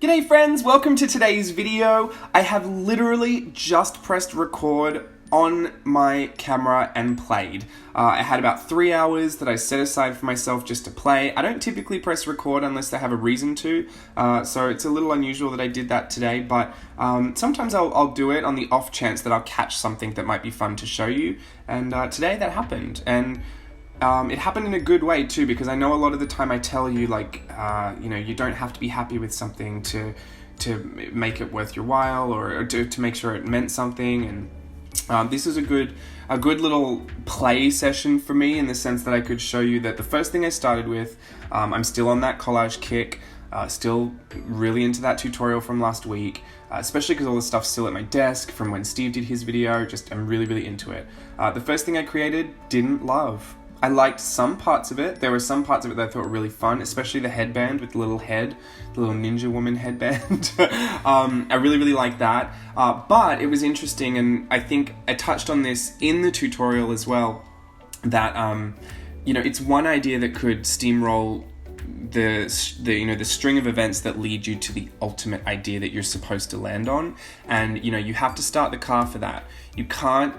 G'day friends, welcome to today's video. I have literally just pressed record on my camera and played. I had about 3 hours that I set aside for myself just to play. I don't typically press record unless I have a reason to, so it's a little unusual that I did that today, but sometimes I'll do it on the off chance that I'll catch something that might be fun to show you, and today that happened. And it happened in a good way too, because I know a lot of the time I tell you, like, you don't have to be happy with something to make it worth your while, or to make sure it meant something. And this is a good little play session for me, in the sense that I could show you that the first thing I started with, I'm still on that collage kick, still really into that tutorial from last week, especially because all the stuff's still at my desk from when Steve did his video. I'm really into it. The first thing I created, didn't love. I liked some parts of it. There were some parts of it that I thought were really fun, especially the headband with the little head, the little ninja woman headband. I really liked that. But it was interesting, and I think I touched on this in the tutorial as well, that it's one idea that could steamroll the string of events that lead you to the ultimate idea that you're supposed to land on. And you have to start the car for that. You can't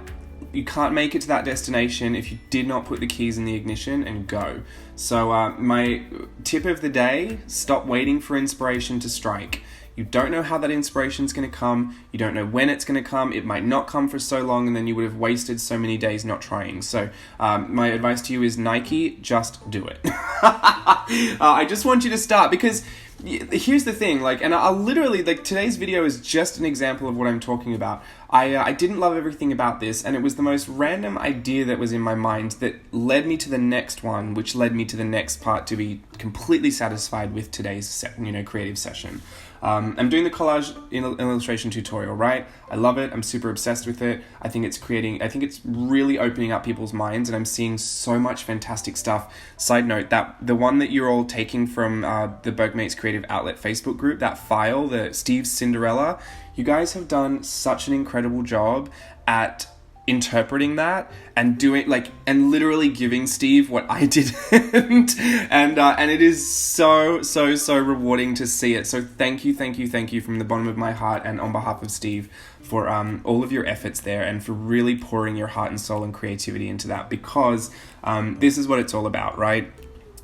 make it to that destination if you did not put the keys in the ignition and go. So my tip of the day, stop waiting for inspiration to strike. You don't know how that inspiration is going to come. You don't know when it's going to come. It might not come for so long, and then you would have wasted so many days not trying. So my advice to you is Nike, just do it. I just want you to start, because here's the thing, and I'll literally, today's video is just an example of what I'm talking about. I didn't love everything about this, and it was the most random idea that was in my mind that led me to the next one, which led me to the next part to be completely satisfied with today's creative session. I'm doing the collage illustration tutorial, right? I love it. I'm super obsessed with it. I think it's really opening up people's minds, and I'm seeing so much fantastic stuff. Side note, that the one that you're all taking from the Burke Creative Outlet Facebook group, that file, the Steve's Cinderella, you guys have done such an incredible job at interpreting that and doing and literally giving Steve what I didn't. and it is so rewarding to see it. So thank you from the bottom of my heart, and on behalf of Steve, for all of your efforts there, and for really pouring your heart and soul and creativity into that, because this is what it's all about, right?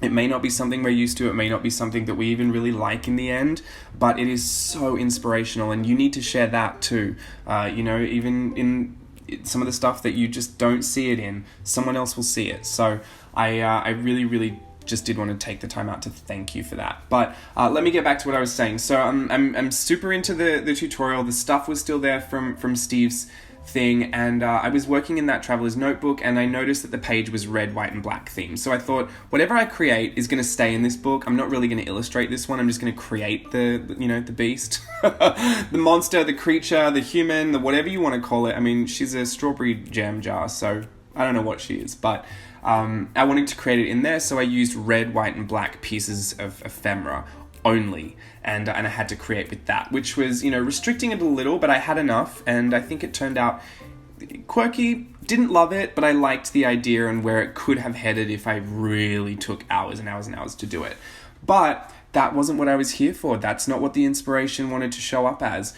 It may not be something we're used to, it may not be something that we even really like in the end, but it is so inspirational, and you need to share that too. Even in some of the stuff that you just don't see it in, someone else will see it. So I really just did want to take the time out to thank you for that. But let me get back to what I was saying. So I'm super into the tutorial. The stuff was still there from Steve's thing, and I was working in that traveler's notebook, and I noticed that the page was red, white, and black themed. So I thought, whatever I create is going to stay in this book. I'm not really going to illustrate this one. I'm just going to create the beast, the monster, the creature, the human, the whatever you want to call it. I mean, she's a strawberry jam jar, so I don't know what she is, but I wanted to create it in there, so I used red, white, and black pieces of ephemera only, and I had to create with that, which was restricting it a little, but I had enough, and I think it turned out quirky. Didn't love it, but I liked the idea and where it could have headed if I really took hours and hours and hours to do it. But that wasn't what I was here for. That's not what the inspiration wanted to show up as.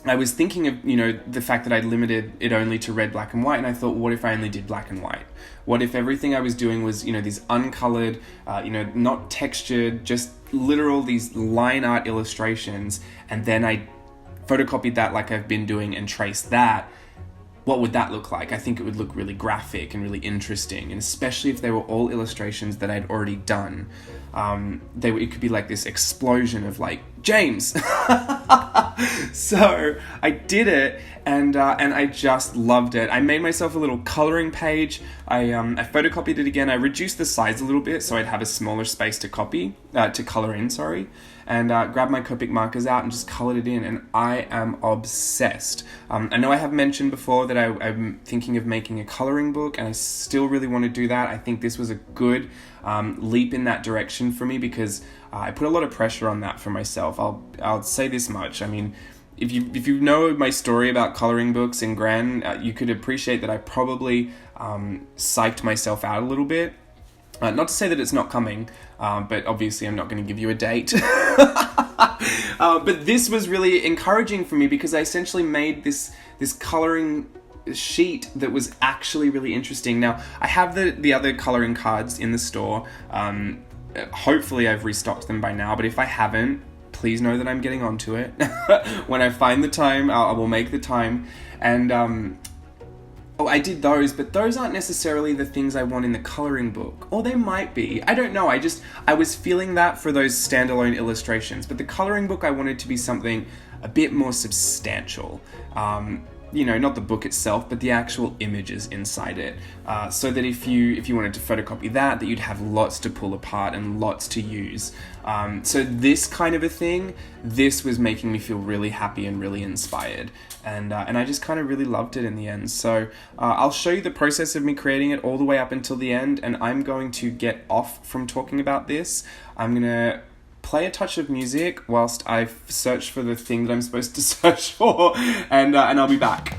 I was thinking of, the fact that I'd limited it only to red, black, and white, and I thought, what if I only did black and white? What if everything I was doing was, these uncolored, not textured, just literal, these line art illustrations, and then I photocopied that like I've been doing and traced that? What would that look like? I think it would look really graphic and really interesting, and especially if they were all illustrations that I'd already done. It could be like this explosion of James. So I did it, and I just loved it. I made myself a little coloring page. I photocopied it again. I reduced the size a little bit so I'd have a smaller space to color in, and grabbed my Copic markers out and just colored it in, and I am obsessed. I know I have mentioned before that I'm thinking of making a coloring book, and I still really want to do that. I think this was a good leap in that direction for me, because I put a lot of pressure on that for myself. I'll say this much. I mean, if you know my story about coloring books in Gran, you could appreciate that I probably psyched myself out a little bit. Not to say that it's not coming, but obviously I'm not going to give you a date. But this was really encouraging for me because I essentially made this colouring sheet that was actually really interesting. Now, I have the other colouring cards in the store. Hopefully I've restocked them by now, but if I haven't, please know that I'm getting onto it. When I find the time, I will make the time. And I did those, but those aren't necessarily the things I want in the colouring book. Or they might be. I don't know. I was feeling that for those standalone illustrations. But the colouring book, I wanted to be something a bit more substantial. You know, not the book itself, but the actual images inside it. So that if you wanted to photocopy that you'd have lots to pull apart and lots to use. So this kind of a thing, this was making me feel really happy and really inspired. And I just kind of really loved it in the end. So I'll show you the process of me creating it all the way up until the end, and I'm going to get off from talking about this. I'm going to play a touch of music whilst I search for the thing that I'm supposed to search for, and I'll be back.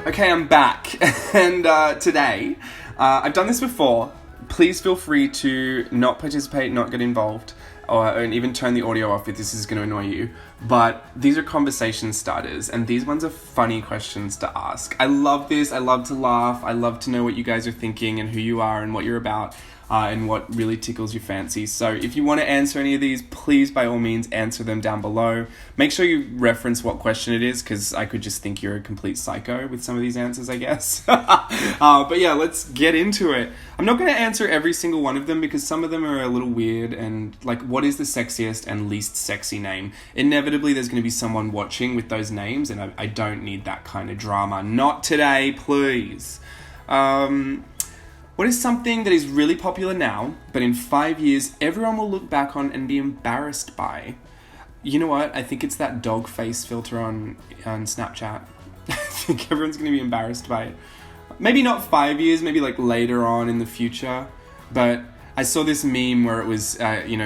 Okay, I'm back, and today, I've done this before. Please feel free to not participate, not get involved, or even turn the audio off if this is going to annoy you. But these are conversation starters, and these ones are funny questions to ask. I love this. I love to laugh. I love to know what you guys are thinking and who you are and what you're about. And what really tickles your fancy. So if you want to answer any of these, please by all means answer them down below. Make sure you reference what question it is, because I could just think you're a complete psycho with some of these answers, I guess. But yeah, let's get into it. I'm not going to answer every single one of them because some of them are a little weird, and like, what is the sexiest and least sexy name? Inevitably there's going to be someone watching with those names, and I don't need that kind of drama. Not today, please. What is something that is really popular now, but in 5 years, everyone will look back on and be embarrassed by? You know what? I think it's that dog face filter on Snapchat. I think everyone's going to be embarrassed by it. Maybe not 5 years, maybe like later on in the future. But I saw this meme where it was,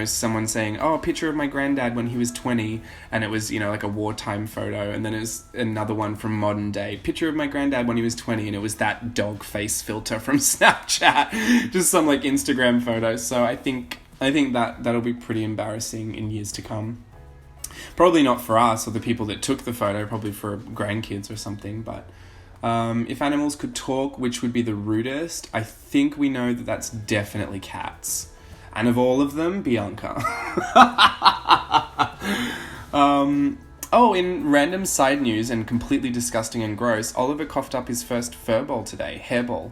someone saying, oh, a picture of my granddad when he was 20. And it was, like a wartime photo. And then it was another one from modern day. Picture of my granddad when he was 20. And it was that dog face filter from Snapchat. Just some like Instagram photo. So I think that'll be pretty embarrassing in years to come. Probably not for us or the people that took the photo. Probably for grandkids or something. But if animals could talk, which would be the rudest? I think we know that that's definitely cats. And of all of them, Bianca. In random side news and completely disgusting and gross, Oliver coughed up his first furball today, hairball.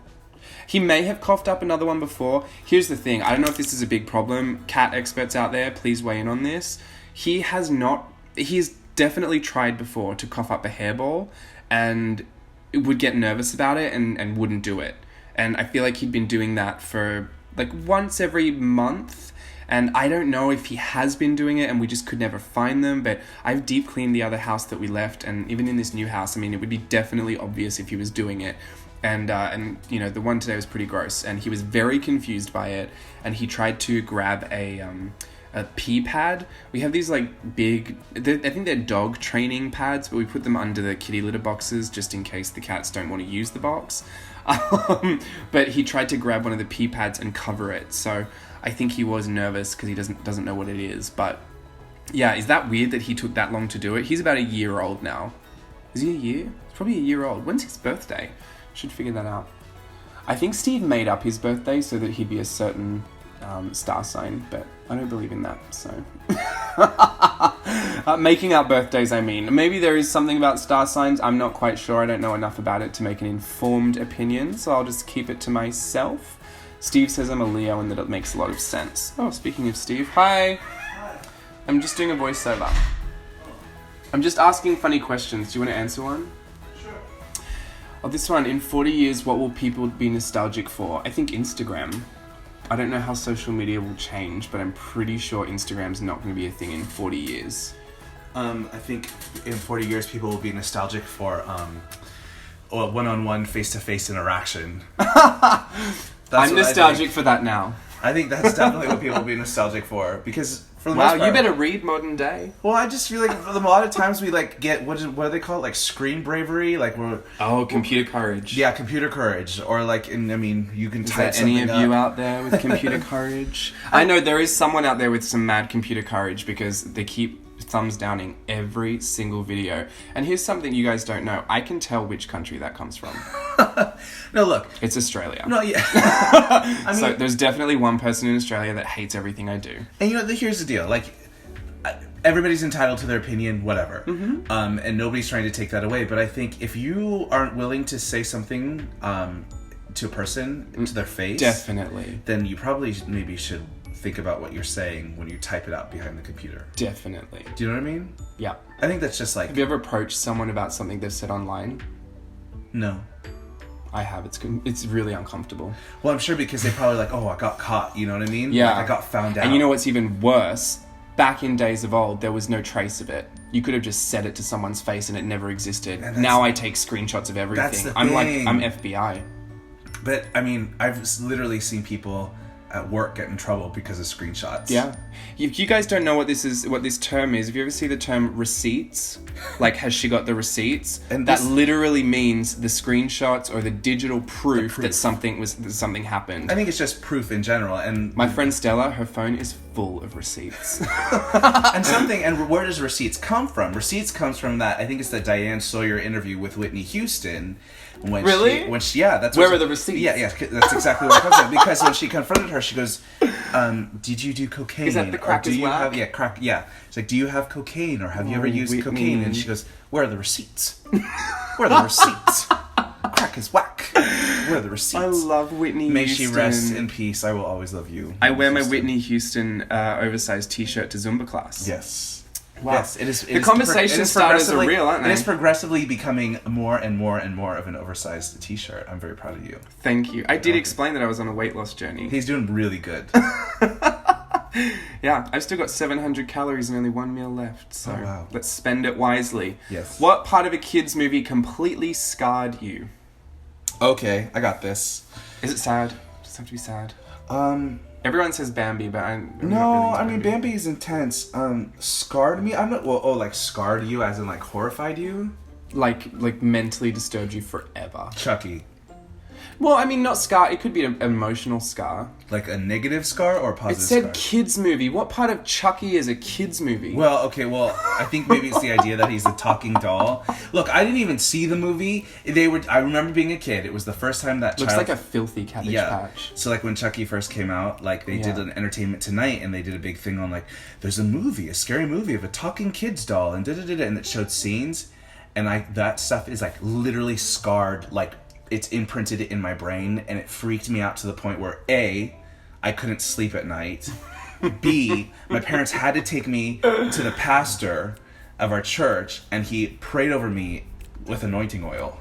He may have coughed up another one before. Here's the thing, I don't know if this is a big problem. Cat experts out there, please weigh in on this. He's definitely tried before to cough up a hairball and would get nervous about it and wouldn't do it. And I feel like he'd been doing that for like once every month. And I don't know if he has been doing it and we just could never find them. But I've deep cleaned the other house that we left. And even in this new house, I mean, it would be definitely obvious if he was doing it. And the one today was pretty gross. And he was very confused by it. And he tried to grab a pee pad. We have these like big, I think they're dog training pads, but we put them under the kitty litter boxes just in case the cats don't want to use the box. But he tried to grab one of the pee pads and cover it. So I think he was nervous because he doesn't know what it is. But yeah, is that weird that he took that long to do it? He's about a year old now. Is he a year? He's probably a year old. When's his birthday? Should figure that out. I think Steve made up his birthday so that he'd be a certain star sign, but I don't believe in that, so. Making up birthdays, I mean. Maybe there is something about star signs, I'm not quite sure, I don't know enough about it to make an informed opinion, so I'll just keep it to myself. Steve says I'm a Leo and that it makes a lot of sense. Oh, speaking of Steve, hi! Hi. I'm just doing a voiceover. I'm just asking funny questions, do you want to answer one? Sure. Oh, this one, in 40 years, what will people be nostalgic for? I think Instagram. I don't know how social media will change, but I'm pretty sure Instagram's not going to be a thing in 40 years. I think in 40 years people will be nostalgic for one-on-one, face-to-face interaction. I'm nostalgic for that now. I think that's definitely what people will be nostalgic for, because For the Wow, most part. you better read Modern Day. Well, I just feel like a lot of times we like get what do they call it? Like screen bravery, like we're Computer courage. yeah, computer courage, or like you can Is type there any of something you up. out there with computer courage? I know there is someone out there with some mad computer courage because they keep thumbs downing every single video. And here's something you guys don't know. I can tell which country that comes from. No, look, It's Australia. no, yeah. I mean, So there's definitely one person in Australia that hates everything I do. and here's the deal, like. Everybody's entitled to their opinion, whatever, and nobody's trying to take that away. But I think if you aren't willing to say something to a person to their face, Definitely. then you probably maybe should think about what you're saying when you type it out behind the computer. Definitely. Do you know what I mean? Yeah. I think that's just like Have you ever approached someone about something they've said online? no. I have. It's really uncomfortable. Well, I'm sure because they probably like, oh, I got caught. You know what I mean? Yeah. Like I got found out. And you know what's even worse? Back in days of old, there was no trace of it. You could have just said it to someone's face and it never existed. Now I take screenshots of everything. That's the I'm thing. I'm FBI. But I mean, I've literally seen people at work get in trouble because of screenshots. Yeah. If you guys don't know what this term is, if you ever see the term receipts, like has she got the receipts? And that this- literally means the screenshots or the digital proof that something happened. I think it's just proof in general, and My friend Stella, her phone is full of receipts. and where does receipts come from? Receipts comes from that. I think it's the Diane Sawyer interview with Whitney Houston. When Really? Yeah, that's Where are the receipts? Yeah, that's exactly where it comes from. Because when she confronted her, she goes, "Did you do cocaine? Is that the crack or do is you whack? have crack? Yeah." She's like, "Do you have cocaine, or have you ever Oh, used Whitney. cocaine?" And she goes, "Where are the receipts? Where are the receipts? Crack is whack. Where are the receipts?" I love Whitney May Houston. she rest in peace. I will always love you. I wear my Houston. Whitney Houston oversized t-shirt to Zumba class. Yes. Wow. Yes, it is. The conversation starters are real, aren't they? It is progressively becoming more and more and more of an oversized T-shirt. I'm very proud of you. Thank you. I did explain that I was on a weight loss journey. He's doing really good. Yeah, I've still got 700 calories and only one meal left, so Oh, wow. let's spend it wisely. Yes. What part of a kid's movie completely scarred you? Okay, I got this. Is it sad? Does it have to be sad? Everyone says Bambi, but I'm not No, really I into mean Bambi is intense. Scarred me. I'm not. Well, like scarred you, as in like horrified you. Like mentally disturbed you forever. Chucky, Well, I mean, not scar. It could be an emotional scar. like a negative scar or a It positive said scar. kids movie. What part of Chucky is a kids movie? Well, okay, I think maybe it's the idea that he's a talking doll. Look, I didn't even see the movie. I remember being a kid. It was the first time that Looks child... like a filthy Cabbage Patch. So like when Chucky first came out, like they did Yeah. an Entertainment Tonight, and they did a big thing on like, there's a scary movie of a talking kids doll, and da-da-da-da, and it showed scenes, and that stuff is like literally scarred, like it's imprinted in my brain, and it freaked me out to the point where A, I couldn't sleep at night. B, my parents had to take me to the pastor of our church, and he prayed over me with anointing oil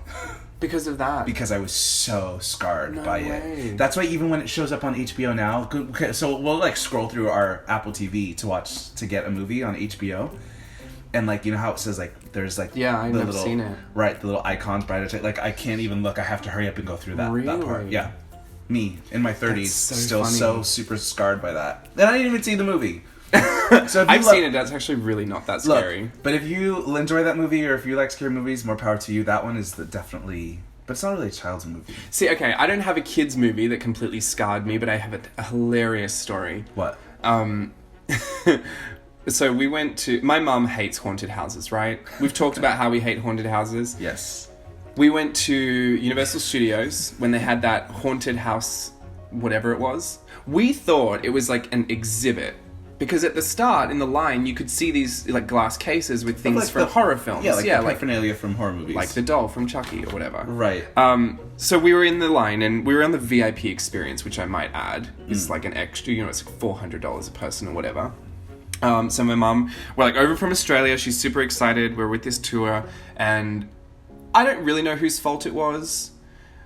Because of that. because I was so scarred No by way. it. That's why even when it shows up on HBO now, okay, so we'll like scroll through our Apple TV to get a movie on HBO. And like, you know how it says like there's like I've never seen it. Right, the little icons brighter like I can't even look. I have to hurry up and go through that part. Really? Yeah. Me in my 30s That's so still funny. so super scarred by that. And I didn't even see the movie. So if you I've seen it. That's actually really not that Look, scary. but if you enjoy that movie or if you like scary movies, more power to you. That one is definitely, but it's not really a child's movie. See, okay, I don't have a kids movie that completely scarred me, but I have a hilarious story. What? So we went to... My mum hates haunted houses, right? We've talked about how we hate haunted houses. Yes. We went to Universal Studios when they had that haunted house, whatever it was. We thought it was like an exhibit. Because at the start, in the line, you could see these like glass cases with things Like from the- horror films. Yeah, like the paraphernalia from horror movies. like the doll from Chucky or whatever. Right. So we were in the line, and we were on the VIP experience, which I might add is like an extra, it's like $400 a person or whatever. So my mum, we're like over from Australia, she's super excited, we're with this tour, and I don't really know whose fault it was.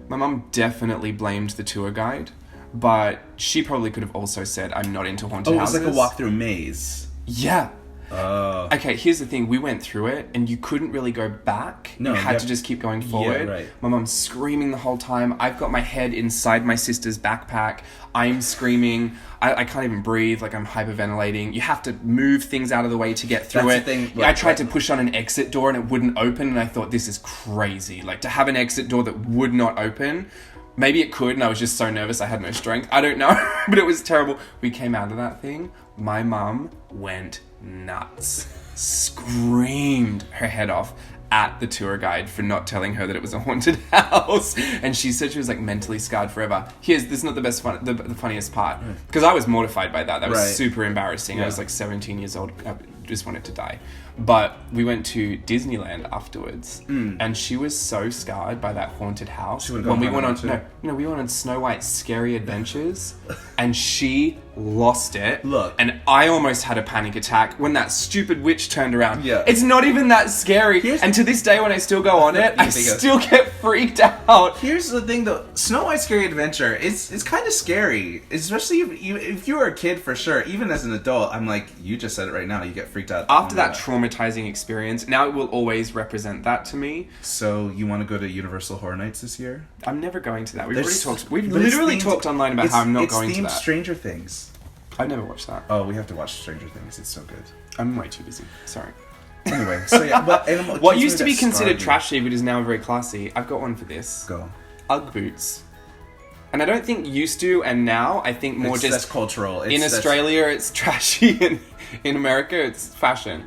My mum definitely blamed the tour guide, but she probably could have also said, I'm not into haunted Oh, it was houses. like a walk through maze. Yeah. Oh. Okay, here's the thing. We went through it, and you couldn't really go back. No, you had yeah. to just keep going forward. Yeah, right. My mum's screaming the whole time. I've got my head inside my sister's backpack. I'm screaming. I can't even breathe. Like, I'm hyperventilating. You have to move things out of the way to get through That's it. the thing, I tried to push on an exit door, and it wouldn't open, and I thought, this is crazy. Like, to have an exit door that would not open... Maybe it could, and I was just so nervous I had no strength. I don't know, but it was terrible. We came out of that thing. My mum went nuts. Screamed her head off at the tour guide for not telling her that it was a haunted house. And she said she was, like, mentally scarred forever. This is not the best the funniest part. Because I was mortified by that. That was super embarrassing. Yeah. I was, like, 17 years old. I just wanted to die. But we went to Disneyland afterwards, and she was so scarred by that haunted house. She would've when gone we went on, haunted we went on Snow White's Scary Adventures, and she lost it. Look. And I almost had a panic attack when that stupid witch turned around. Yeah. It's not even that scary. And to this day, when I still go on it, I still get freaked out. Here's the thing, though. Snow White's Scary Adventure, it's kind of scary. Especially if you were a kid, for sure. Even as an adult, I'm like, you just said it right now. You get freaked out. After that traumatizing experience, now it will always represent that to me. So, you want to go to Universal Horror Nights this year? I'm never going to that. We've But literally talked online about how I'm not going to themed that. Stranger Things. I've never watched that. Oh, we have to watch Stranger Things. It's so good. I'm way too busy. Sorry. Anyway, so yeah, What used to be considered trashy, but is now very classy. I've got one for this. Go. Ugg boots. And I don't think used to and now. I think more That's cultural. Australia, it's trashy, and in America, it's fashion.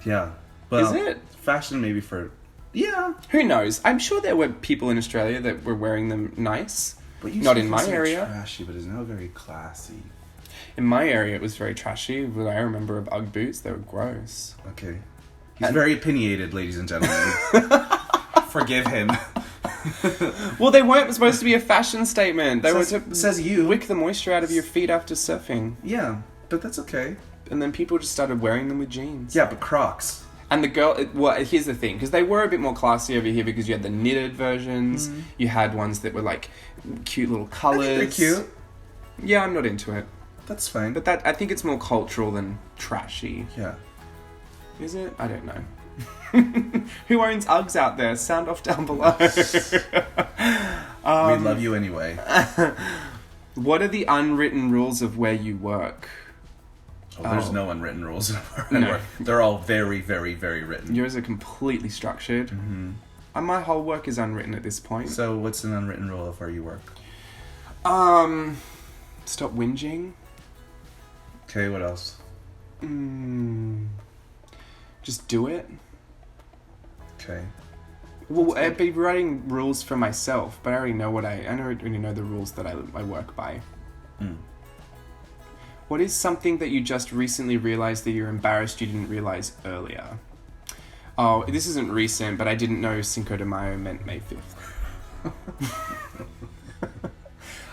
Yeah. Well, Is it? Fashion maybe for... Yeah. Who knows? I'm sure there were people in Australia that were wearing them nice. But Not in my area. Trashy, but it's now very classy. In my area, it was very trashy. What I remember of Ugg boots, they were gross. Okay. He's very opinionated, ladies and gentlemen. Forgive him. Well, they weren't supposed to be a fashion statement. They were to says you. wick the moisture out of your feet after surfing. Yeah, but that's okay. And then people just started wearing them with jeans. Yeah, but Crocs. And the girl, well, here's the thing, because they were a bit more classy over here because you had the knitted versions, you had ones that were like cute little colours. I think they're cute. Yeah, I'm not into it. That's fine. But I think it's more cultural than trashy. Yeah. Is it? I don't know. Who owns Uggs out there? Sound off down below. We love you anyway. What are the unwritten rules of where you work? Oh, there's no unwritten rules. No. They're all very, very, very written. Yours are completely structured. Mm-hmm. And my whole work is unwritten at this point. So what's an unwritten rule of where you work? Stop whinging. Okay, what else? Just do it. Okay. Well, I'd be writing rules for myself, but I already know I already know the rules that I work by. What is something that you just recently realized that you're embarrassed you didn't realize earlier? Oh, this isn't recent, but I didn't know Cinco de Mayo meant May 5th.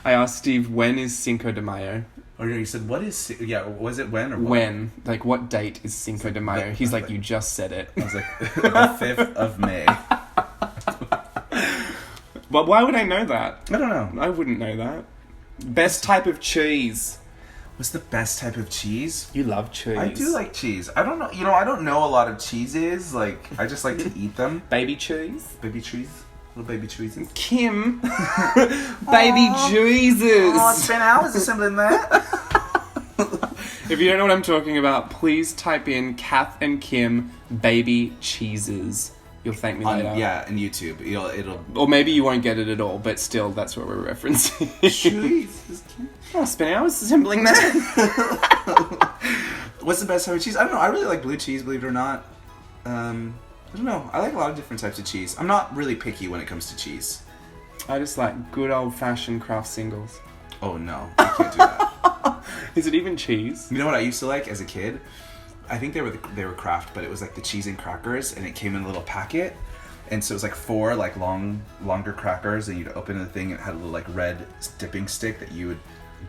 I asked Steve, when is Cinco de Mayo? Oh, yeah, you said, what is... Yeah, was it when or what? When? Like, what date is Cinco de Mayo? He's like, you just said it. I was like, the 5th of May. Well, why would I know that? I don't know. I wouldn't know that. Best type of cheese. What's the best type of cheese? You love cheese. I do like cheese. I don't know. You know, I don't know a lot of cheeses. Like, I just like to eat them. Baby cheese? Baby cheese. Little baby cheeses. Kim. Baby Jesus. Oh, it's been hours assembling that. If you don't know what I'm talking about, please type in Kath and Kim baby cheeses. You'll thank me later. Yeah, on YouTube. It'll. Or maybe you won't get it at all, but still, that's what we're referencing. Cheese. Oh, spent hours assembling that. What's the best type of cheese? I don't know. I really like blue cheese, believe it or not. I don't know. I like a lot of different types of cheese. I'm not really picky when it comes to cheese. I just like good old-fashioned Kraft singles. Oh, no. I can't do that. Is it even cheese? You know what I used to like as a kid? I think they were Kraft, but it was like the cheese and crackers, and it came in a little packet. And so it was like 4 like longer crackers, and you'd open the thing, and it had a little like red dipping stick that you would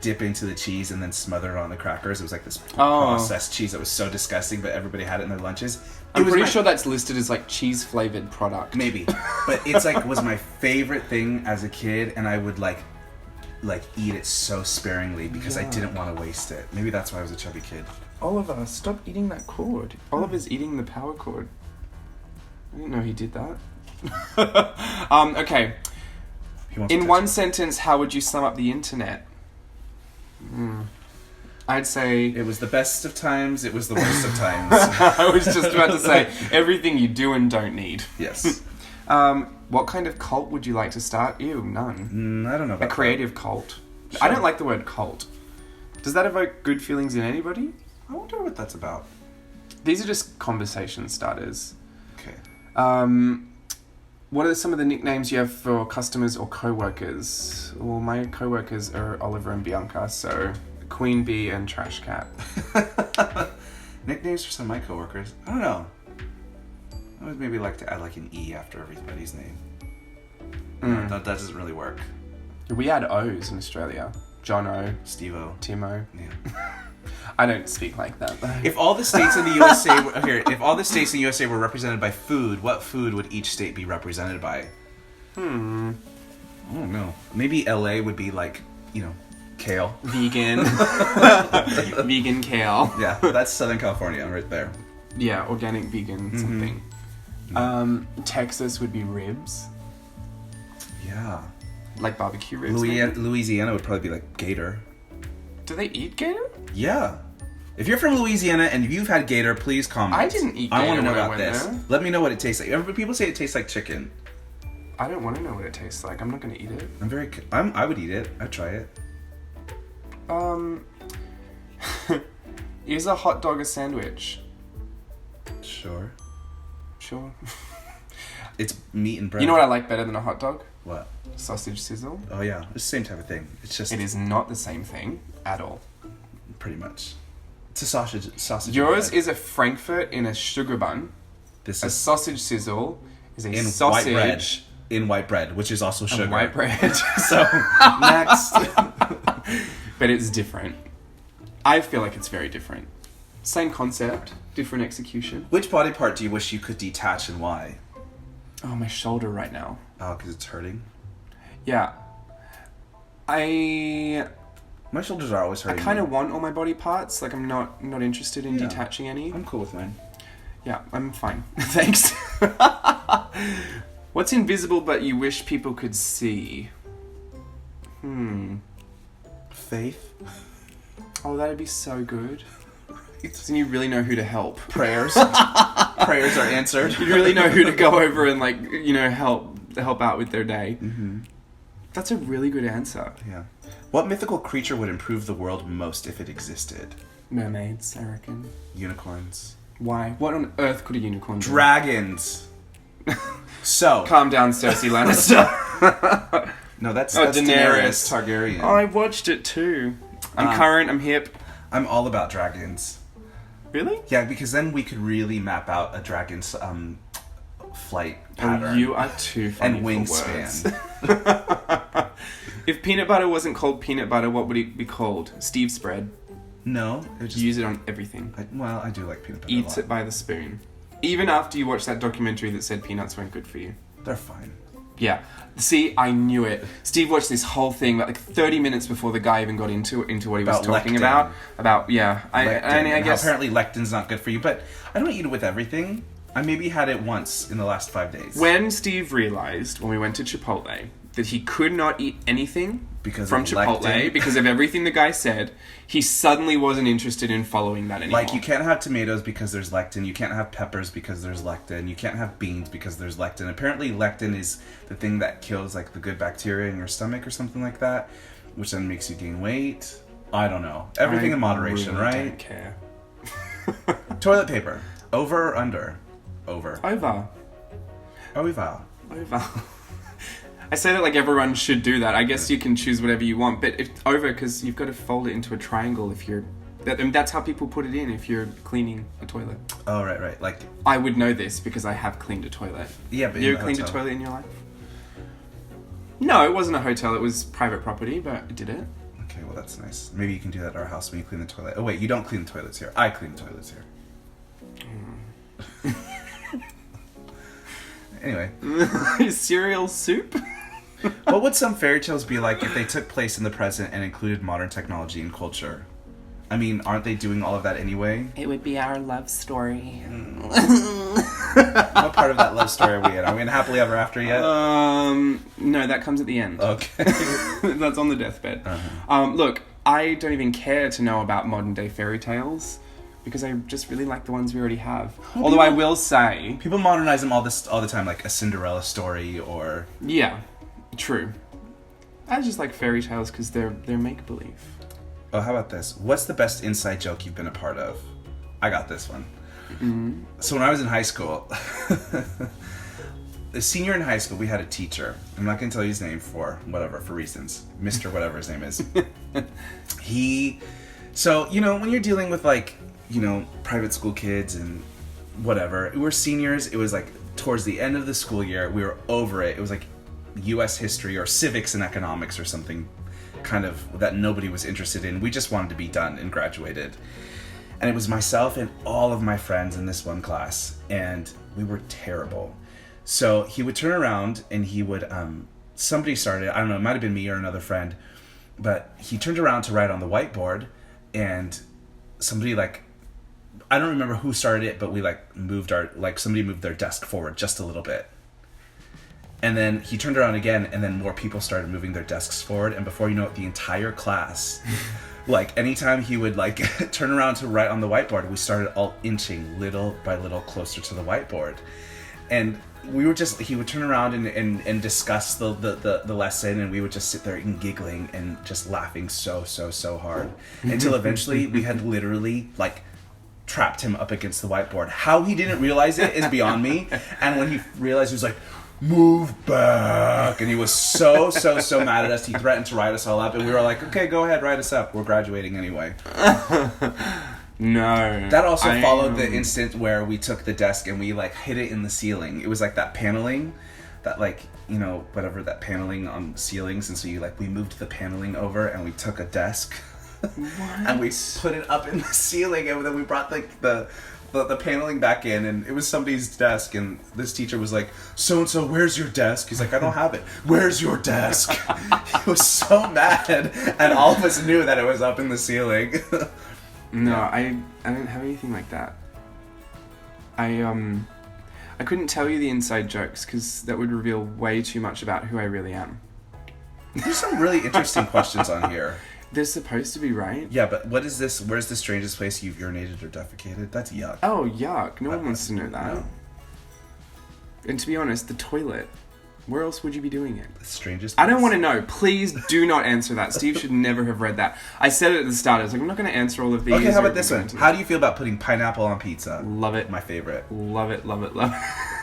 dip into the cheese and then smother it on the crackers. It was like this processed cheese that was so disgusting, but everybody had it in their lunches. I'm pretty sure that's listed as like cheese flavored product. Maybe, but it's like was my favorite thing as a kid, and I would like like eat it so sparingly because I didn't want to waste it. Maybe that's why I was a chubby kid. Oliver, stop eating that cord. Oliver's eating the power cord. I didn't know he did that. Okay. In one sentence, how would you sum up the internet? I'd say... It was the best of times, it was the worst of times. I was just about to say, everything you do and don't need. Yes. What kind of cult would you like to start? Ew, none. I don't know about A creative cult. Sure. I don't like the word cult. Does that evoke good feelings in anybody? I wonder what that's about. These are just conversation starters. Okay. What are some of the nicknames you have for customers or co-workers? Well, my co-workers are Oliver and Bianca, so Queen Bee and Trash Cat. Nicknames for some of my coworkers? I don't know. I would maybe like to add like an E after everybody's name. No, that doesn't really work. We had O's in Australia. John O, Steve-O. Tim O. Yeah. I don't speak like that though. If all the states in the USA if all the states in the USA were represented by food, what food would each state be represented by? I don't know. Maybe LA would be like, kale. Vegan. Vegan kale. Yeah, that's Southern California right there. Yeah, organic vegan something. Texas would be ribs. Yeah. Like barbecue ribs. Louisiana would probably be like gator. Do they eat gator? Yeah. If you're from Louisiana and you've had gator, please comment. I didn't eat gator. I want to know when about this. There. Let me know what it tastes like. People say it tastes like chicken. I don't want to know what it tastes like. I'm not going to eat it. I would eat it. I'd try it. Is a hot dog a sandwich? Sure. It's meat and bread. You know what I like better than a hot dog? What? Sausage sizzle. Oh yeah, it's the same type of thing. It's just... It is not the same thing at all. Pretty much. It's a sausage. Yours is a Frankfurt in a sugar bun. A sausage sizzle is a sausage... white bread. In white bread, which is also sugar. White bread. So, next. But it's different. I feel like it's very different. Same concept, different execution. Which body part do you wish you could detach and why? Oh, my shoulder right now. Oh, because it's hurting? Yeah. My shoulders are always hurting. I kind of want all my body parts. Like, I'm not interested in detaching any. I'm cool with mine. Yeah, I'm fine. Thanks. What's invisible but you wish people could see? Faith. Oh, that'd be so good. Then you really know who to help. Prayers. Prayers are answered. You really know who to go over and help out with their day. Mm-hmm. That's a really good answer. Yeah. What mythical creature would improve the world most if it existed? Mermaids, I reckon. Unicorns. Why? What on earth could a unicorn do? Dragons. So. Calm down, Cersei Lannister. No, that's Daenerys Targaryen. Oh, I watched it too. I'm current, I'm hip. I'm all about dragons. Really? Yeah, because then we could really map out a dragon's flight pattern. Oh, you are too funny and wingspan. If peanut butter wasn't called peanut butter, what would it be called? Steve spread. No. It just, use it on everything. I do like peanut butter Eats it by the spoon. Even after you watch that documentary that said peanuts weren't good for you. They're fine. Yeah. See, I knew it. Steve watched this whole thing like 30 minutes before the guy even got into what he was talking lectin. about. Yeah. I guess apparently lectin's not good for you, but I don't eat it with everything. I maybe had it once in the last 5 days. When Steve realized, when we went to Chipotle, that he could not eat anything from Chipotle lectin. because of everything the guy said, he suddenly wasn't interested in following that anymore. Like, you can't have tomatoes because there's lectin. You can't have peppers because there's lectin. You can't have beans because there's lectin. Apparently, lectin is the thing that kills, like, the good bacteria in your stomach or something like that, which then makes you gain weight. I don't know. Everything in moderation, really right? I don't care. Toilet paper. Over or under? Over. Over. Over. I say that like everyone should do that. I guess you can choose whatever you want, but if over, because you've got to fold it into a triangle if you're... that's how people put it in if you're cleaning a toilet. Oh, right. Like... I would know this because I have cleaned a toilet. Yeah, but you ever cleaned a toilet in your life? No, it wasn't a hotel. It was private property, but I did it. Okay, well, that's nice. Maybe you can do that at our house when you clean the toilet. Oh, wait, you don't clean the toilets here. I clean the toilets here. Anyway. Cereal soup? What would some fairy tales be like if they took place in the present and included modern technology and culture? I mean, aren't they doing all of that anyway? It would be our love story. What part of that love story are we in? Are we in Happily Ever After yet? No, that comes at the end. Okay. That's on the deathbed. Look, I don't even care to know about modern day fairy tales because I just really like the ones we already have. Although I will say... People modernize them all the time, like a Cinderella story or... Yeah, true. I just like fairy tales because they're make-believe. Oh, how about this? What's the best inside joke you've been a part of? I got this one. Mm-hmm. So when I was in high school, the senior in high school, we had a teacher. I'm not going to tell you his name for reasons. Mr. whatever his name is. So, you know, when you're dealing with like, you know, private school kids and whatever, we're seniors. It was like towards the end of the school year. We were over it. It was like U.S. history or civics and economics or something kind of that nobody was interested in. We just wanted to be done and graduated. And it was myself and all of my friends in this one class, and we were terrible. So he would turn around and he would, somebody started, I don't know, it might have been me or another friend, but he turned around to write on the whiteboard, and somebody like, I don't remember who started it, but we somebody moved their desk forward just a little bit. And then he turned around again, and then more people started moving their desks forward, and before you know it, the entire class, like, anytime he would, like, turn around to write on the whiteboard, we started all inching little by little closer to the whiteboard. And we were just, he would turn around and discuss the lesson, and we would just sit there and giggling and just laughing so hard. Until eventually we had literally, like, trapped him up against the whiteboard. How he didn't realize it is beyond me. And when he realized, he was like, "Move back," and he was so mad at us. He threatened to write us all up, and we were like, "Okay, go ahead, write us up. We're graduating anyway." No. That also followed the instant where we took the desk and we like hid it in the ceiling. It was like that paneling, that like, you know, whatever, that paneling on ceilings, and so we moved the paneling over and we took a desk and we put it up in the ceiling, and then we brought like the paneling back in, and it was somebody's desk, and this teacher was like, "So-and-so, where's your desk?" He's like, "I don't have it." "Where's your desk?" He was so mad, and all of us knew that it was up in the ceiling. No, I didn't have anything like that. I couldn't tell you the inside jokes because that would reveal way too much about who I really am. There's some really interesting questions on here. They're supposed to be, right? Yeah, but what is this? Where's the strangest place you've urinated or defecated? That's yuck. Oh, yuck. No one wants to know that. No. And to be honest, the toilet. Where else would you be doing it? The strangest place? I don't want to know. Please do not answer that. Steve should never have read that. I said it at the start. I was like, I'm not going to answer all of these. Okay, how about this one? How do you feel about putting pineapple on pizza? Love it. My favorite. Love it, love it, love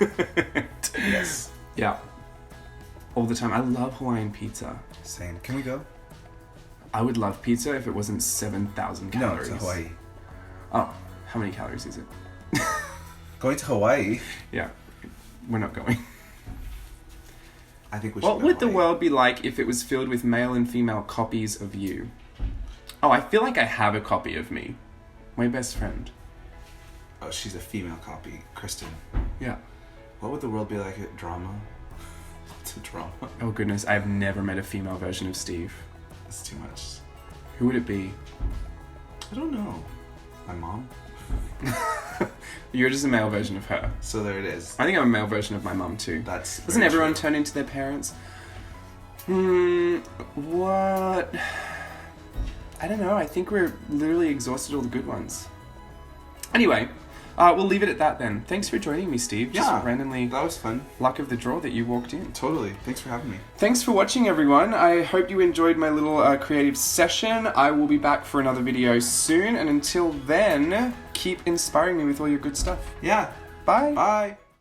it. Yes. Yeah. All the time. I love Hawaiian pizza. Same. Can we go? I would love pizza if it wasn't 7,000 calories. No, to Hawaii. Oh, how many calories is it? Going to Hawaii? Yeah. We're not going. I think we should What go would to the Hawaii. world be like if it was filled with male and female copies of you? Oh, I feel like I have a copy of me. My best friend. Oh, she's a female copy. Kristen. Yeah. What would the world be like at drama? What's a drama? Oh goodness, I've never met a female version of Steve. That's too much. Who would it be? I don't know. My mom? You're just a male version of her. So there it is. I think I'm a male version of my mum too. That's Doesn't very everyone true. turn into their parents? What? I don't know. I think we're literally exhausted all the good ones. Anyway, we'll leave it at that then. Thanks for joining me, Steve. Just randomly, that was fun. luck of the draw that you walked in. Totally. Thanks for having me. Thanks for watching, everyone. I hope you enjoyed my little creative session. I will be back for another video soon, and until then, keep inspiring me with all your good stuff. Yeah. Bye. Bye.